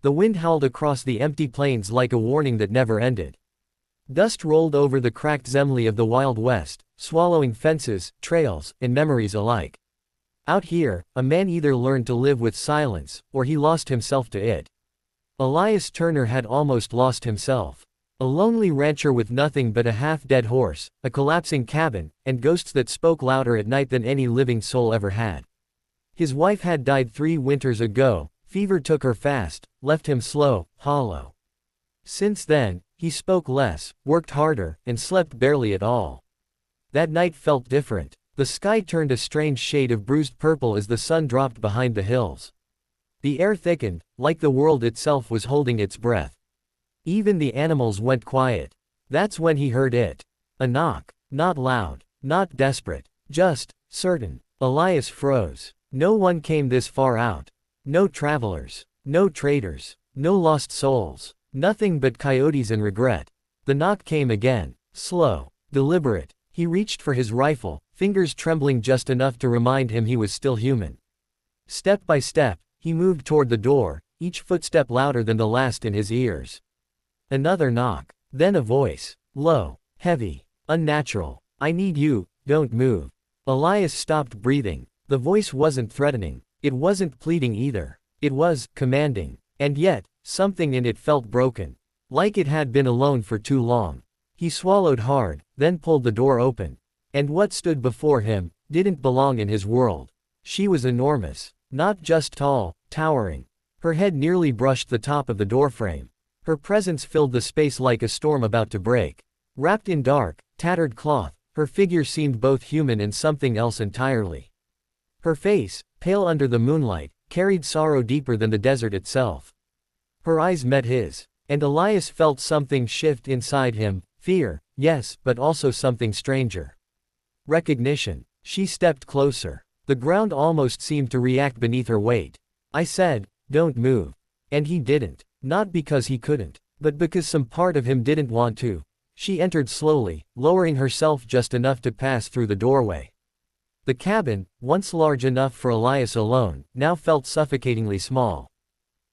The wind howled across the empty plains like a warning that never ended. Dust rolled over the cracked zemley of the Wild West, swallowing fences, trails, and memories alike. Out here, a man either learned to live with silence, or he lost himself to it. Elias Turner had almost lost himself. A lonely rancher with nothing but a half-dead horse, a collapsing cabin, and ghosts that spoke louder at night than any living soul ever had. His wife had died 3 winters ago, fever took her fast, left him slow, hollow. Since then, he spoke less, worked harder, and slept barely at all. That night felt different. The sky turned a strange shade of bruised purple as the sun dropped behind the hills. The air thickened, like the world itself was holding its breath. Even the animals went quiet. That's when he heard it. A knock. Not loud, not desperate, just certain. Elias froze. No one came this far out. No travelers. No traders. No lost souls. Nothing but coyotes and regret. The knock came again. Slow. Deliberate. He reached for his rifle, fingers trembling just enough to remind him he was still human. Step by step, he moved toward the door, each footstep louder than the last in his ears. Another knock. Then a voice. Low. Heavy. Unnatural. I need you, don't move. Elias stopped breathing. The voice wasn't threatening. It wasn't pleading either. It was commanding. And yet, something in it felt broken. Like it had been alone for too long. He swallowed hard, then pulled the door open. And what stood before him didn't belong in his world. She was enormous. Not just tall, towering. Her head nearly brushed the top of the doorframe. Her presence filled the space like a storm about to break. Wrapped in dark, tattered cloth, her figure seemed both human and something else entirely. Her face, pale under the moonlight, carried sorrow deeper than the desert itself. Her eyes met his, and Elias felt something shift inside him, fear, yes, but also something stranger. Recognition. She stepped closer. The ground almost seemed to react beneath her weight. I said, don't move. And he didn't. Not because he couldn't, but because some part of him didn't want to. She entered slowly, lowering herself just enough to pass through the doorway. The cabin, once large enough for Elias alone, now felt suffocatingly small.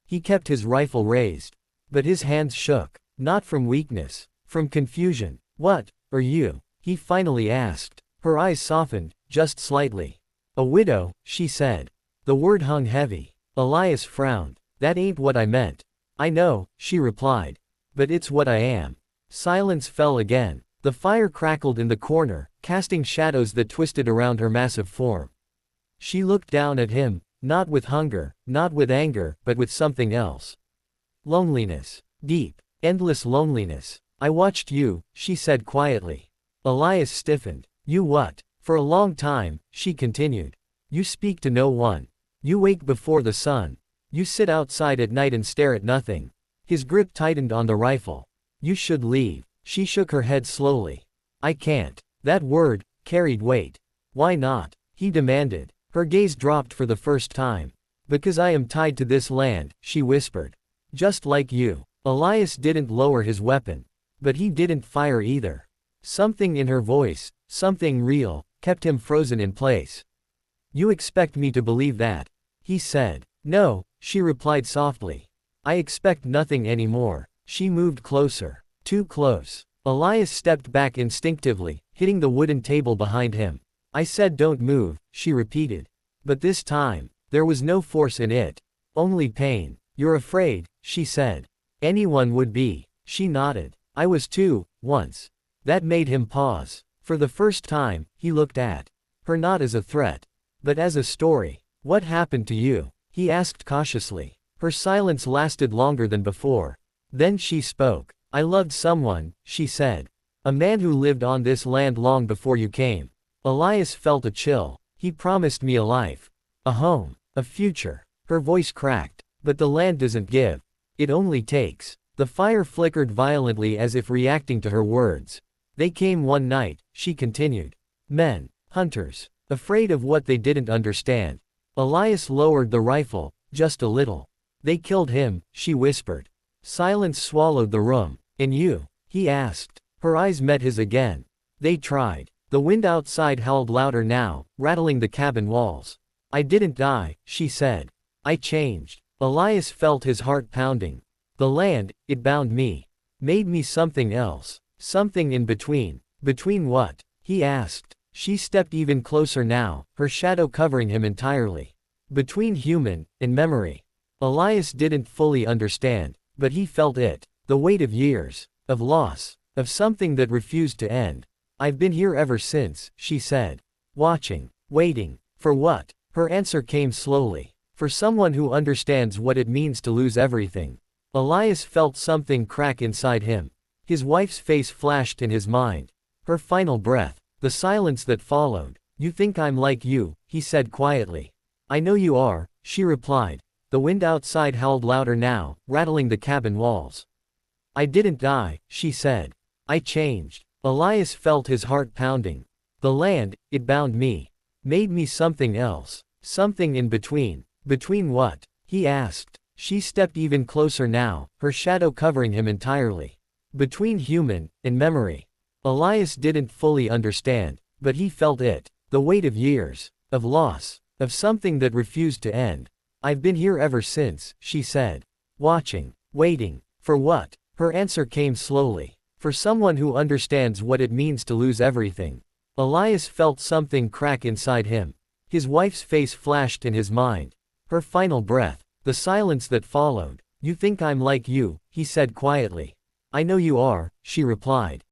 He kept his rifle raised. But his hands shook. Not from weakness, from confusion. What are you? He finally asked. Her eyes softened, just slightly. A widow, she said. The word hung heavy. Elias frowned. That ain't what I meant. I know, she replied. But it's what I am. Silence fell again. The fire crackled in the corner, casting shadows that twisted around her massive form. She looked down at him, not with hunger, not with anger, but with something else. Loneliness. Deep, endless loneliness. I watched you, she said quietly. Elias stiffened. You what? For a long time, she continued. You speak to no one. You wake before the sun. You sit outside at night and stare at nothing. His grip tightened on the rifle. You should leave. She shook her head slowly. I can't. That word carried weight. Why not? He demanded. Her gaze dropped for the first time. Because I am tied to this land, she whispered. Just like you. Elias didn't lower his weapon. But he didn't fire either. Something in her voice, something real, kept him frozen in place. You expect me to believe that? He said. No, she replied softly. I expect nothing anymore. She moved closer. Too close. Elias stepped back instinctively, hitting the wooden table behind him. I said don't move, she repeated. But this time, there was no force in it. Only pain. You're afraid, she said. Anyone would be. She nodded. I was too, once. That made him pause. For the first time, he looked at her not as a threat, but as a story. What happened to you? He asked cautiously. Her silence lasted longer than before. Then she spoke. I loved someone, she said. A man who lived on this land long before you came. Elias felt a chill. He promised me a life. A home. A future. Her voice cracked. But the land doesn't give. It only takes. The fire flickered violently as if reacting to her words. They came one night, she continued. Men. Hunters. Afraid of what they didn't understand. Elias lowered the rifle, just a little. They killed him, she whispered. Silence swallowed the room. And you? He asked. Her eyes met his again. They tried. The wind outside howled louder now, rattling the cabin walls. I didn't die, she said. I changed. Elias felt his heart pounding. The land, it bound me. Made me something else. Something in between. Between what? He asked. She stepped even closer now, her shadow covering him entirely. Between human and memory. Elias didn't fully understand, but he felt it. The weight of years. Of loss. Of something that refused to end. I've been here ever since, she said. Watching. Waiting. For what? Her answer came slowly. For someone who understands what it means to lose everything. Elias felt something crack inside him. His wife's face flashed in his mind. Her final breath. The silence that followed. You think I'm like you, he said quietly. I know you are, she replied. The wind outside howled louder now, rattling the cabin walls. I didn't die, she said. I changed. Elias felt his heart pounding. The land, it bound me. Made me something else. Something in between. Between what? He asked. She stepped even closer now, her shadow covering him entirely. Between human and memory. Elias didn't fully understand, but he felt it. The weight of years. Of loss. Of something that refused to end. I've been here ever since, she said. Watching. Waiting. For what? Her answer came slowly. For someone who understands what it means to lose everything. Elias felt something crack inside him. His wife's face flashed in his mind. Her final breath. The silence that followed. You think I'm like you, he said quietly. I know you are, she replied.